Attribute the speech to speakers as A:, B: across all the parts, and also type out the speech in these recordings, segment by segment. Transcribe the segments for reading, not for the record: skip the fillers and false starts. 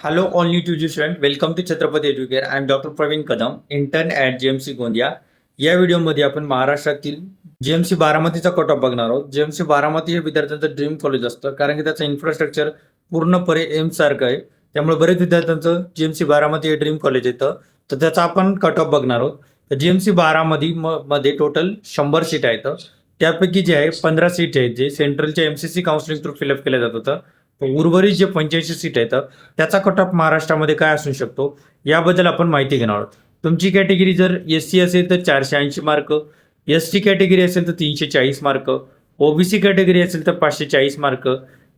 A: Hello, all new to student. Welcome to Chhatrapati Educare. I am Dr. Praveen Kadam, intern at JMC Gondia. या व्हिडिओमध्ये आपण महाराष्ट्रातील JMC बारामतीचा cut off बघणार आहोत. JMC Baramati हे विद्यार्थ्यांचं ड्रीम कॉलेज असतं, कारण की त्याचं इन्फ्रास्ट्रक्चर पूर्णपणे एम्स सारखं आहे. त्यामुळे बरेच विद्यार्थ्यांचं JMC बारामती हे ड्रीम कॉलेज येतं. तर त्याचा आपण कट ऑफ बघणार आहोत. तर JMC बारामती मध्ये टोटल 100 सीट आहेत. त्यापैकी जे आहे 15 सीट आहेत जे सेंट्रलच्या MCC काउन्सिलिंग थ्रू फिलअप केल्या जात होतं. उर्वरित जे 85 सीट आहेत त्याचा कट ऑफ महाराष्ट्रामध्ये काय असू शकतो याबद्दल आपण माहिती घेणार आहोत. तुमची कॅटेगरी जर SC असेल तर 480 मार्क, ST कॅटेगरी असेल तर 340 मार्क, OBC कॅटेगरी असेल तर 540 मार्क,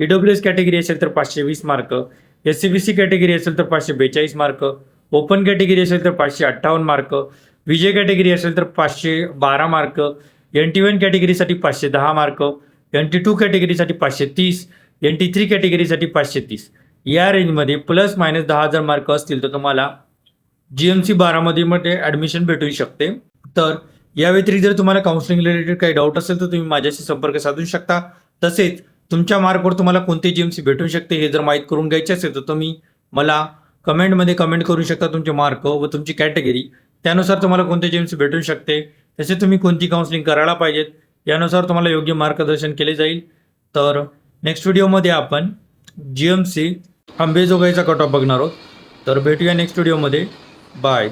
A: EWS कॅटेगरी असेल तर 520 मार्क, SCBC कॅटेगरी असेल तर 542 मार्क, ओपन कॅटेगरी असेल तर 558 मार्क, विजय कॅटेगरी असेल तर 512 mark, NT1 कॅटेगरीसाठी 510 mark, NT2 कॅटेगरीसाठी 530, NT3 कॅटेगरीसाठी 530. या रेंजमध्ये प्लस मायनस 10,000 मार्क असतील तर तुम्हाला JMC बारामतीमध्ये ॲडमिशन भेटू शकते. तर या व्यतिरिक्त जर तुम्हाला काउन्सिलिंग रिलेटेड काही डाऊट असेल तर तुम्ही माझ्याशी संपर्क साधू शकता. तसेच तुमच्या मार्कवर तुम्हाला कोणते JMC भेटू शकते हे जर माहीत करून घ्यायचे असेल तर तुम्ही मला कमेंटमध्ये कमेंट करू शकता तुमचे मार्क व तुमची कॅटेगरी. त्यानुसार तुम्हाला कोणते JMC भेटू शकते, तसे तुम्ही कोणती काउन्सिलिंग करायला पाहिजेत यानुसार तुम्हाला योग्य मार्गदर्शन केले जाईल. तर नेक्स्ट व्हिडिओमध्ये आपण JMC अंबेजोगाईचा कट ऑफ बघणार आहोत. तर भेटूया नेक्स्ट व्हिडिओमध्ये. बाय.